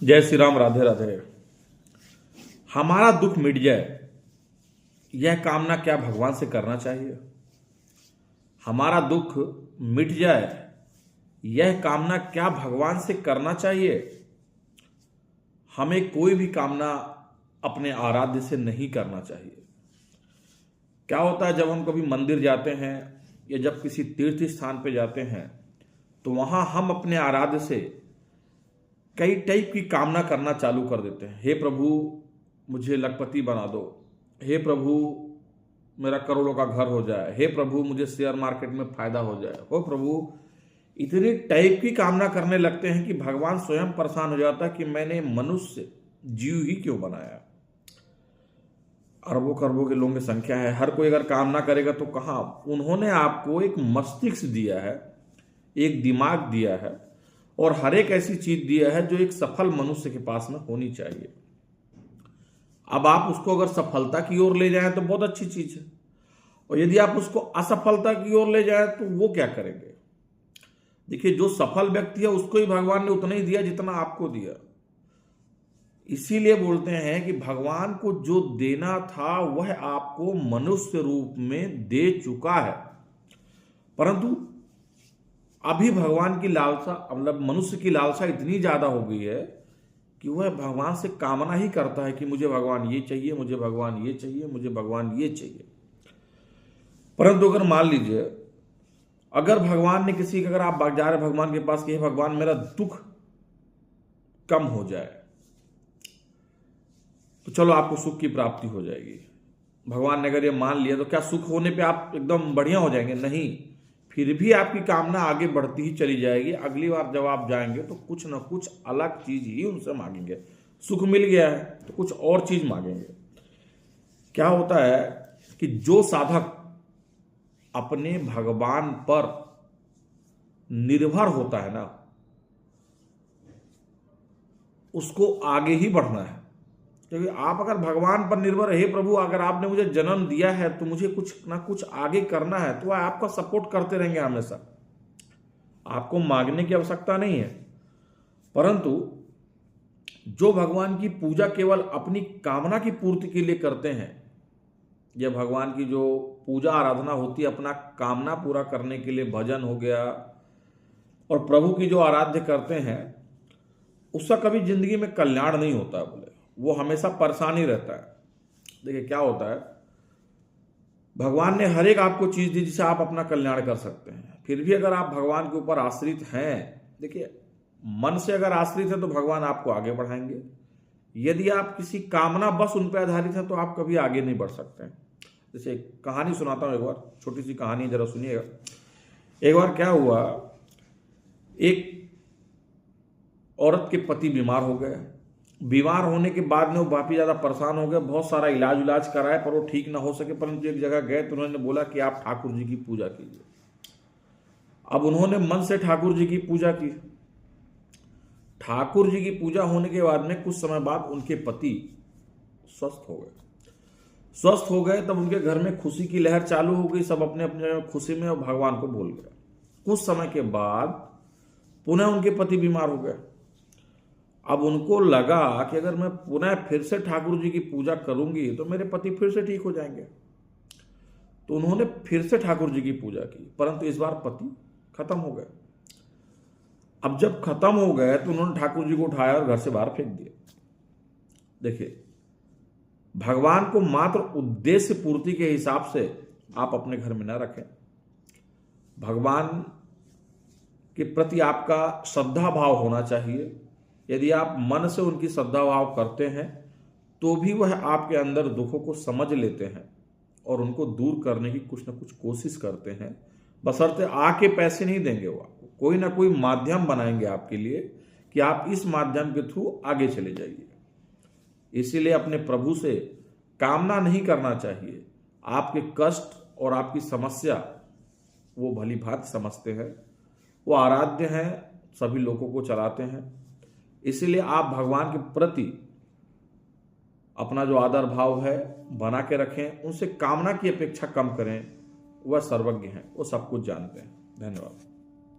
जय श्री राम, राधे राधे। हमारा दुख मिट जाए, यह कामना क्या भगवान से करना चाहिए? हमारा दुख मिट जाए, यह कामना क्या भगवान से करना चाहिए? हमें कोई भी कामना अपने आराध्य से नहीं करना चाहिए। क्या होता है, जब हम कभी मंदिर जाते हैं या जब किसी तीर्थ स्थान पे जाते हैं तो वहां हम अपने आराध्य से कई टाइप की कामना करना चालू कर देते हैं। हे प्रभु, मुझे लखपति बना दो। हे प्रभु, मेरा करोड़ों का घर हो जाए। हे प्रभु, मुझे शेयर मार्केट में फायदा हो जाए। ओ प्रभु, इतनी टाइप की कामना करने लगते हैं कि भगवान स्वयं परेशान हो जाता है कि मैंने मनुष्य जीव ही क्यों बनाया। अरबों खरबों के लोगों की संख्या है, हर कोई अगर कामना करेगा तो कहाँ। उन्होंने आपको एक मस्तिष्क दिया है, एक दिमाग दिया है और हर एक ऐसी चीज दिया है जो एक सफल मनुष्य के पास में होनी चाहिए। अब आप उसको अगर सफलता की ओर ले जाएं तो बहुत अच्छी चीज है, और यदि आप उसको असफलता की ओर ले जाएं तो वो क्या करेंगे? देखिए, जो सफल व्यक्ति है उसको ही भगवान ने उतना ही दिया जितना आपको दिया। इसीलिए बोलते हैं कि भगवान को जो देना था वह आपको मनुष्य रूप में दे चुका है, परंतु अभी भगवान की लालसा, मतलब मनुष्य की लालसा इतनी ज्यादा हो गई है कि वह भगवान से कामना ही करता है कि मुझे भगवान ये चाहिए, मुझे भगवान ये चाहिए, मुझे भगवान ये चाहिए। परंतु अगर मान लीजिए, अगर भगवान ने किसी, अगर आप जा रहे भगवान के पास कि भगवान मेरा दुख कम हो जाए, तो चलो आपको सुख की प्राप्ति हो जाएगी। भगवान ने अगर ये मान लिया तो क्या सुख होने पे आप एकदम बढ़िया हो जाएंगे? नहीं, फिर भी आपकी कामना आगे बढ़ती ही चली जाएगी। अगली बार जब आप जाएंगे तो कुछ ना कुछ अलग चीज ही उनसे मांगेंगे। सुख मिल गया है तो कुछ और चीज मांगेंगे। क्या होता है कि जो साधक अपने भगवान पर निर्भर होता है ना, उसको आगे ही बढ़ना है। क्योंकि आप अगर भगवान पर निर्भर, हे प्रभु अगर आपने मुझे जन्म दिया है तो मुझे कुछ ना कुछ आगे करना है, तो वह आपका सपोर्ट करते रहेंगे हमेशा। आपको मांगने की आवश्यकता नहीं है। परंतु जो भगवान की पूजा केवल अपनी कामना की पूर्ति के लिए करते हैं, यह भगवान की जो पूजा आराधना होती है अपना कामना पूरा करने के लिए, भजन हो गया, और प्रभु की जो आराध्य करते हैं, उसका कभी जिंदगी में कल्याण नहीं होता है। बोले वो हमेशा परेशान ही रहता है। देखिए क्या होता है, भगवान ने हर एक आपको चीज दी जिसे आप अपना कल्याण कर सकते हैं, फिर भी अगर आप भगवान के ऊपर आश्रित हैं, देखिए मन से अगर आश्रित है तो भगवान आपको आगे बढ़ाएंगे। यदि आप किसी कामना बस उन पर आधारित है तो आप कभी आगे नहीं बढ़ सकते हैं। जैसे कहानी सुनाता हूं, एक बार छोटी सी कहानी जरा सुनिएगा। एक बार क्या हुआ, एक औरत के पति बीमार हो गए। बीमार होने के बाद में वो काफी ज्यादा परेशान हो गए, बहुत सारा इलाज कराया पर वो ठीक ना हो सके। परंतु एक जगह गए तो उन्होंने बोला कि आप ठाकुर जी की पूजा कीजिए। अब उन्होंने मन से ठाकुर जी की पूजा की। ठाकुर जी की पूजा होने के बाद में कुछ समय बाद उनके पति स्वस्थ हो गए। स्वस्थ हो गए तब उनके घर में खुशी की लहर चालू हो गई। सब अपने अपने खुशी में भगवान को भूल गए। कुछ समय के बाद पुनः उनके पति बीमार हो गए। अब उनको लगा कि अगर मैं पुनः फिर से ठाकुर जी की पूजा करूंगी तो मेरे पति फिर से ठीक हो जाएंगे। तो उन्होंने फिर से ठाकुर जी की पूजा की, परंतु इस बार पति खत्म हो गए। अब जब खत्म हो गए तो उन्होंने ठाकुर जी को उठाया और घर से बाहर फेंक दिया। देखिए, भगवान को मात्र उद्देश्य पूर्ति के हिसाब से आप अपने घर में ना रखें। भगवान के प्रति आपका श्रद्धा भाव होना चाहिए। यदि आप मन से उनकी श्रद्धा भाव करते हैं तो भी वह आपके अंदर दुखों को समझ लेते हैं और उनको दूर करने की कुछ ना कुछ कोशिश करते हैं। बशर्ते आके पैसे नहीं देंगे, वो कोई ना कोई माध्यम बनाएंगे आपके लिए कि आप इस माध्यम के थ्रू आगे चले जाइए। इसीलिए अपने प्रभु से कामना नहीं करना चाहिए। आपके कष्ट और आपकी समस्या वो भली भांति समझते हैं, वो आराध्य हैं, सभी लोगों को चलाते हैं। इसीलिए आप भगवान के प्रति अपना जो आदर भाव है बना के रखें, उनसे कामना की अपेक्षा कम करें। वह सर्वज्ञ हैं, वो सब कुछ जानते हैं। धन्यवाद।